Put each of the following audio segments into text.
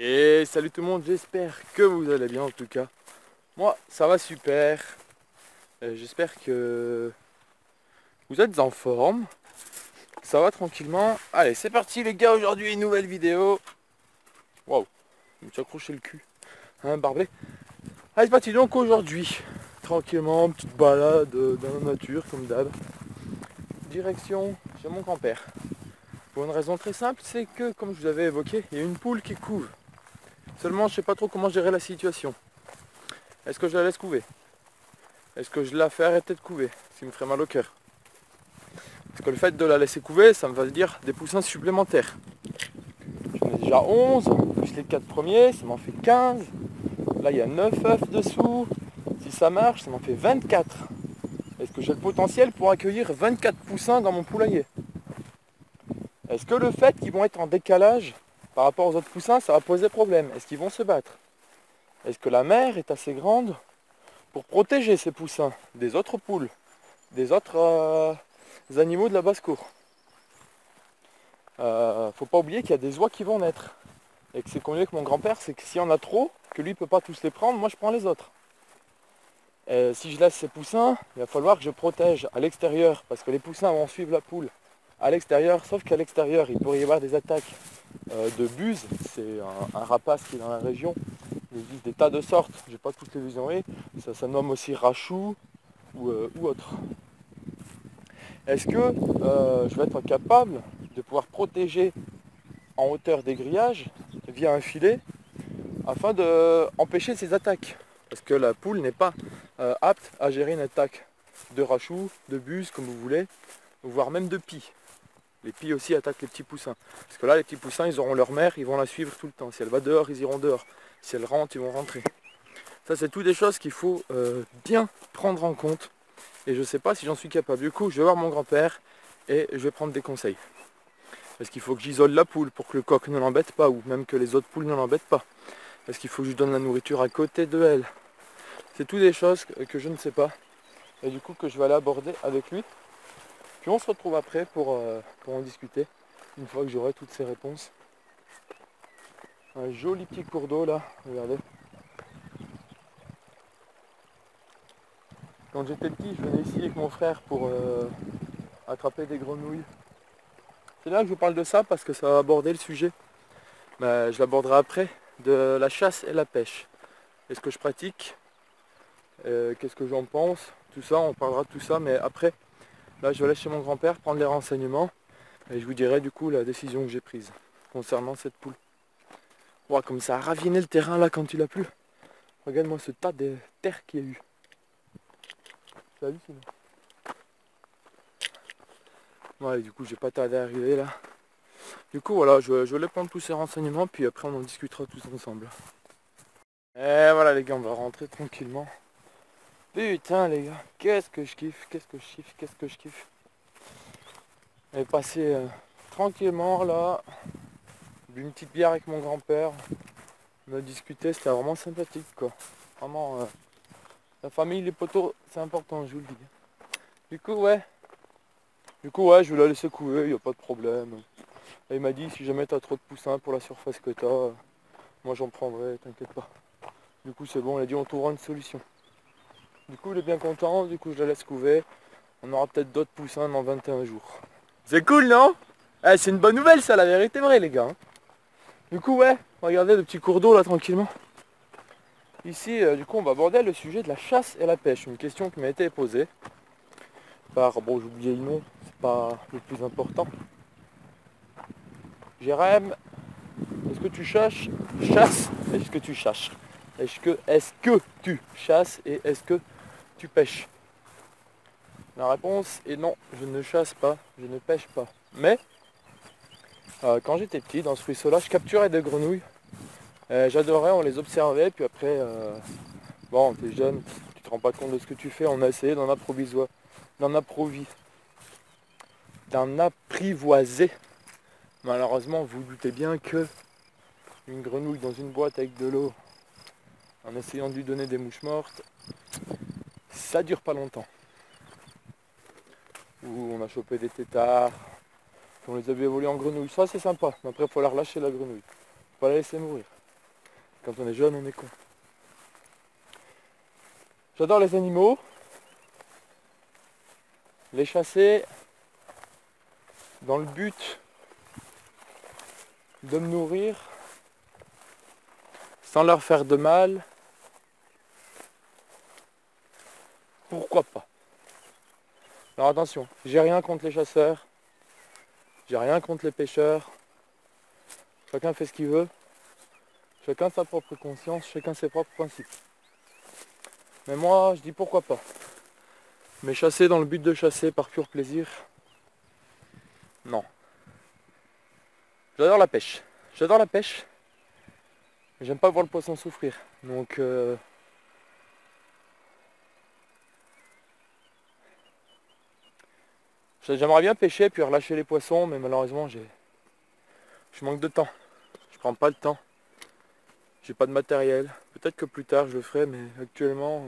Et salut tout le monde, j'espère que vous allez bien en tout cas. Moi, ça va super. J'espère que vous êtes en forme. Ça va tranquillement. Allez, c'est parti les gars, aujourd'hui une nouvelle vidéo. Waouh, je me suis accroché le cul. Hein, barbelé. Allez, c'est parti donc aujourd'hui. Tranquillement, petite balade dans la nature comme d'hab. Direction chez mon grand-père. Pour une raison très simple, c'est que comme je vous avais évoqué, il y a une poule qui couve. Seulement, je sais pas trop comment gérer la situation. Est-ce que je la laisse couver? Est-ce que je la fais arrêter de couver? Ce qui me ferait mal au cœur. Parce que le fait de la laisser couver, ça me va dire des poussins supplémentaires. J'en ai déjà 11, plus les 4 premiers, ça m'en fait 15. Là, il y a 9 œufs dessous. Si ça marche, ça m'en fait 24. Est-ce que j'ai le potentiel pour accueillir 24 poussins dans mon poulailler? Est-ce que le fait qu'ils vont être en décalage par rapport aux autres poussins, ça va poser problème? Est-ce qu'ils vont se battre? Est-ce que la mère est assez grande pour protéger ces poussins des autres poules, des autres animaux de la basse-cour? Faut pas oublier qu'il y a des oies qui vont naître. Et que c'est connu avec mon grand-père, c'est que s'il y en a trop, que lui ne peut pas tous les prendre, moi je prends les autres. Et si je laisse ces poussins, il va falloir que je protège à l'extérieur, parce que les poussins vont suivre la poule à l'extérieur, sauf qu'à l'extérieur, il pourrait y avoir des attaques de buse, c'est un rapace qui est dans la région. Il existe des tas de sortes, je n'ai pas toutes les visionner, ça nomme aussi rachou ou autre. Est-ce que je vais être capable de pouvoir protéger en hauteur des grillages via un filet afin d'empêcher ces attaques? Parce que la poule n'est pas apte à gérer une attaque de rachou, de buse, comme vous voulez, voire même de pie. Les pies aussi attaquent les petits poussins. Parce que là, les petits poussins, ils auront leur mère, ils vont la suivre tout le temps. Si elle va dehors, ils iront dehors. Si elle rentre, ils vont rentrer. Ça, c'est tout des choses qu'il faut bien prendre en compte. Et je ne sais pas si j'en suis capable. Du coup, je vais voir mon grand-père et je vais prendre des conseils. Est-ce qu'il faut que j'isole la poule pour que le coq ne l'embête pas, ou même que les autres poules ne l'embêtent pas? Est-ce qu'il faut que je donne la nourriture à côté de elle? C'est tout des choses que je ne sais pas. Et du coup, que je vais aller aborder avec lui. Puis on se retrouve après pour en discuter, une fois que j'aurai toutes ces réponses. Un joli petit cours d'eau là, regardez. Quand j'étais petit, je venais ici avec mon frère pour attraper des grenouilles. C'est bien que je vous parle de ça parce que ça va aborder le sujet. Mais je l'aborderai après, de la chasse et la pêche. Est-ce que je pratique? Qu'est-ce que j'en pense? Tout ça, on parlera de tout ça, mais après, là je vais aller chez mon grand-père prendre les renseignements et je vous dirai du coup la décision que j'ai prise concernant cette poule. Wow, comme ça a raviné le terrain là quand il a plu. Regarde-moi ce tas de terre qu'il y a eu. C'est hallucinant. Ouais, du coup j'ai pas tardé à arriver là. Du coup voilà, je vais aller prendre tous ces renseignements puis après on en discutera tous ensemble. Et voilà les gars, on va rentrer tranquillement. Putain les gars, qu'est-ce que je kiffe, qu'est-ce que je kiffe, qu'est-ce que je kiffe. Et passer tranquillement là, une petite bière avec mon grand-père. On a discuté, c'était vraiment sympathique quoi. Vraiment, la famille, les potos, c'est important, je vous le dis. Du coup ouais, je vais la laisser couver, il n'y a pas de problème. Et il m'a dit, si jamais tu as trop de poussins pour la surface que tu as, moi j'en prendrai, t'inquiète pas. Du coup c'est bon, il a dit on trouvera une solution. Du coup il est bien content, du coup je la laisse couver. On aura peut-être d'autres poussins dans 21 jours. C'est cool non? Eh, c'est une bonne nouvelle ça, la vérité vraie les gars. Du coup ouais, regardez le petit cours d'eau là tranquillement. Ici du coup on va aborder le sujet de la chasse et la pêche. Une question qui m'a été posée par, bon j'ai oublié le nom, c'est pas le plus important. Jérém, est-ce que tu chasses? Est-ce que tu chasses? Est-ce que tu chasses et est-ce que tu pêches? La réponse est non, je ne chasse pas, je ne pêche pas. Mais quand j'étais petit, dans ce ruisseau-là, je capturais des grenouilles. J'adorais, on les observait, puis après, bon, t'es jeune, tu te rends pas compte de ce que tu fais, on a essayé d'en apprivoiser. Malheureusement, vous vous doutez bien que une grenouille dans une boîte avec de l'eau, en essayant de lui donner des mouches mortes, ça dure pas longtemps. Ou on a chopé des têtards, puis on les a vu évoluer en grenouilles. Ça c'est sympa, mais après il faut la relâcher la grenouille. Faut pas la laisser mourir. Quand on est jeune, on est con. J'adore les animaux. Les chasser dans le but de me nourrir sans leur faire de mal. Pourquoi pas? Alors attention, j'ai rien contre les chasseurs, j'ai rien contre les pêcheurs. Chacun fait ce qu'il veut, chacun sa propre conscience, chacun ses propres principes. Mais moi, je dis pourquoi pas. Mais chasser dans le but de chasser par pur plaisir, non. J'adore la pêche. J'adore la pêche. Mais j'aime pas voir le poisson souffrir. Donc j'aimerais bien pêcher puis relâcher les poissons, mais malheureusement je manque de temps. Je prends pas le temps. J'ai pas de matériel. Peut-être que plus tard je le ferai, mais actuellement.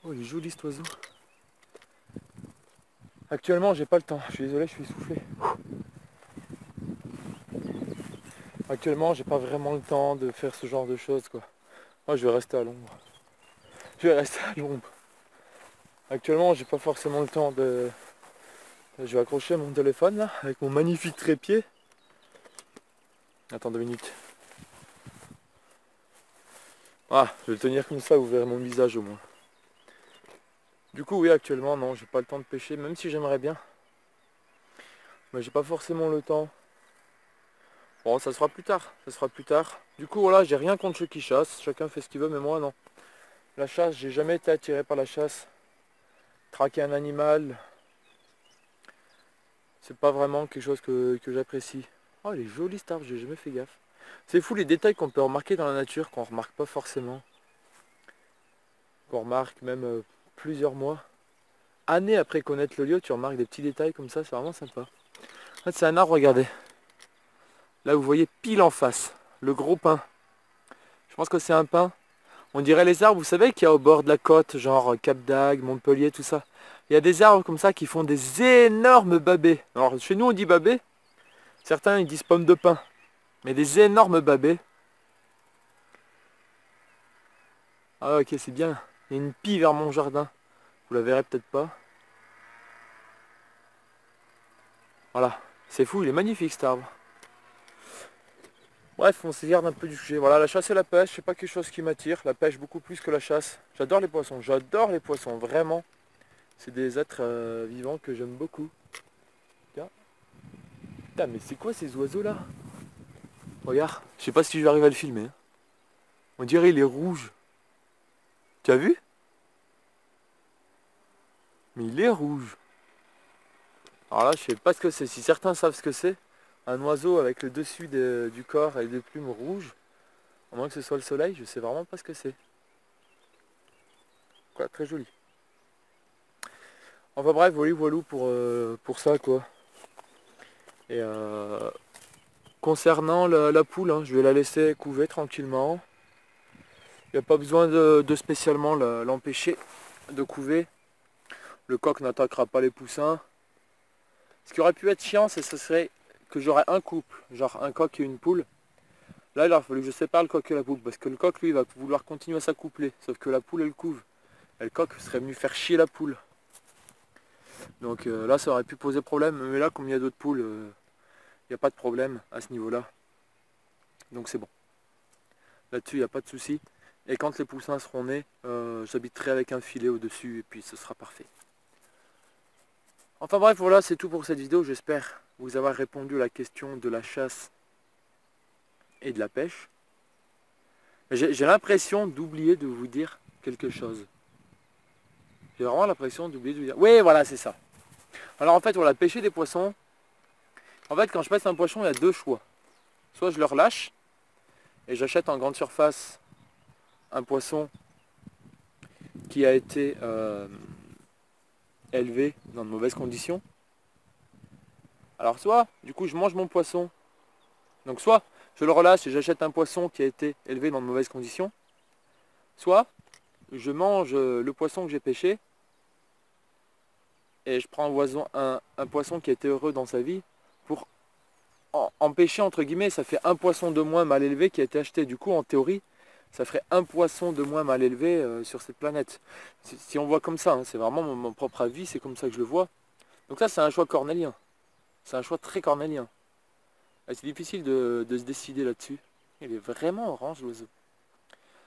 Oh, il est joli cet oiseau. Actuellement j'ai pas le temps. Je suis désolé, je suis essoufflé. Actuellement j'ai pas vraiment le temps de faire ce genre de choses quoi. Moi je vais rester à l'ombre. Je vais rester à l'ombre. Actuellement j'ai pas forcément le temps de. Je vais accrocher mon téléphone là avec mon magnifique trépied. Attends 2 minutes. Ah, je vais le tenir comme ça, vous verrez mon visage au moins. Du coup oui actuellement non, j'ai pas le temps de pêcher, même si j'aimerais bien. Mais j'ai pas forcément le temps. Bon ça sera plus tard, ça sera plus tard. Du coup voilà, j'ai rien contre ceux qui chassent, chacun fait ce qu'il veut, mais moi non. La chasse, j'ai jamais été attiré par la chasse. Traquer un animal, c'est pas vraiment quelque chose que j'apprécie. Oh il est joli cet arbre, j'ai jamais fait gaffe. C'est fou les détails qu'on peut remarquer dans la nature, qu'on remarque pas forcément. Qu'on remarque même plusieurs mois. Années après connaître le lieu, tu remarques des petits détails comme ça, c'est vraiment sympa. En fait c'est un arbre, regardez. Là vous voyez pile en face, le gros pin. Je pense que c'est un pin. On dirait les arbres, vous savez qu'il y a au bord de la côte, genre Cap d'Agde, Montpellier, tout ça. Il y a des arbres comme ça qui font des énormes bavets. Alors chez nous on dit bavets, certains ils disent pommes de pin. Mais des énormes bavets. Ah ok c'est bien. Il y a une pie vers mon jardin. Vous la verrez peut-être pas. Voilà. C'est fou, il est magnifique cet arbre. Bref, on s'égare un peu du sujet. Voilà, la chasse et la pêche, c'est pas quelque chose qui m'attire. La pêche beaucoup plus que la chasse. J'adore les poissons, vraiment. C'est des êtres vivants que j'aime beaucoup. Tiens. Putain, mais c'est quoi ces oiseaux là? Regarde, je sais pas si je vais arriver à le filmer. Hein. On dirait il est rouge. Tu as vu? Mais il est rouge. Alors là, je sais pas ce que c'est. Si certains savent ce que c'est, un oiseau avec le dessus du corps et des plumes rouges, à moins que ce soit le soleil, je sais vraiment pas ce que c'est. Quoi, très joli. Enfin bref, voilà pour ça quoi. Et concernant la poule, hein, je vais la laisser couver tranquillement. Il n'y a pas besoin de spécialement l'empêcher de couver. Le coq n'attaquera pas les poussins. Ce qui aurait pu être chiant, ce serait que j'aurais un couple, genre un coq et une poule. Là, il aurait fallu que je sépare le coq et la poule, parce que le coq, lui, va vouloir continuer à s'accoupler. Sauf que la poule, elle couve. Et le coq serait venu faire chier la poule. Donc là, ça aurait pu poser problème. Mais là, comme il y a d'autres poules, il n'y a pas de problème à ce niveau-là. Donc c'est bon. Là-dessus, il n'y a pas de souci. Et quand les poussins seront nés, j'habiterai avec un filet au-dessus et puis ce sera parfait. Enfin bref, voilà, c'est tout pour cette vidéo. J'espère vous avoir répondu à la question de la chasse et de la pêche. J'ai l'impression d'oublier de vous dire quelque chose. J'ai vraiment l'impression d'oublier de vous dire... Oui, voilà, c'est ça. Alors en fait, voilà, pêcher des poissons. En fait, quand je pêche un poisson, il y a deux choix. Soit je le relâche et j'achète en grande surface un poisson qui a été élevé dans de mauvaises conditions. Alors soit, du coup, je mange mon poisson. Donc soit, je le relâche et j'achète un poisson qui a été élevé dans de mauvaises conditions. Soit, je mange le poisson que j'ai pêché et je prends un poisson qui a été heureux dans sa vie pour empêcher, entre guillemets, ça fait un poisson de moins mal élevé qui a été acheté. Du coup, en théorie, ça ferait un poisson de moins mal élevé sur cette planète. Si on voit comme ça, hein, c'est vraiment mon propre avis, c'est comme ça que je le vois. Donc ça, c'est un choix cornélien. C'est un choix très cornélien. Et c'est difficile de se décider là-dessus. Il est vraiment orange, l'oiseau.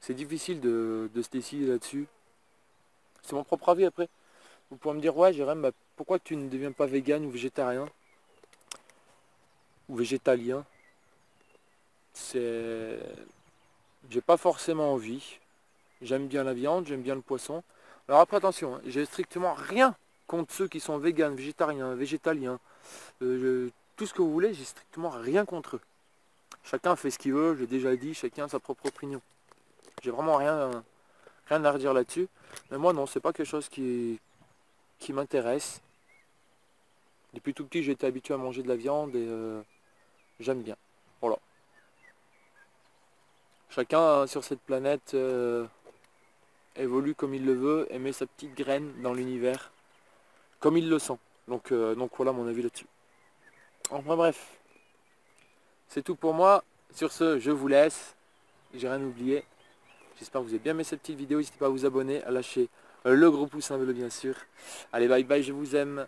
C'est difficile de se décider là-dessus. C'est mon propre avis après. Vous pouvez me dire, ouais, Jérém, bah, pourquoi tu ne deviens pas vegan ou végétarien ou végétalien? C'est... J'ai pas forcément envie. J'aime bien la viande, j'aime bien le poisson. Alors après, attention, hein, j'ai strictement rien contre ceux qui sont véganes, végétariens, végétaliens. Tout ce que vous voulez, j'ai strictement rien contre eux. Chacun fait ce qu'il veut, j'ai déjà dit, chacun a sa propre opinion. J'ai vraiment rien à redire là-dessus. Mais moi non, c'est pas quelque chose qui m'intéresse. Depuis tout petit, j'ai été habitué à manger de la viande et j'aime bien. Voilà. Chacun sur cette planète évolue comme il le veut et met sa petite graine dans l'univers comme il le sent. Donc voilà mon avis là-dessus. Enfin bref, c'est tout pour moi. Sur ce, je vous laisse. J'ai rien oublié. J'espère que vous avez bien aimé cette petite vidéo. N'hésitez pas à vous abonner, à lâcher le gros pouce bleu bien sûr. Allez, bye bye, je vous aime.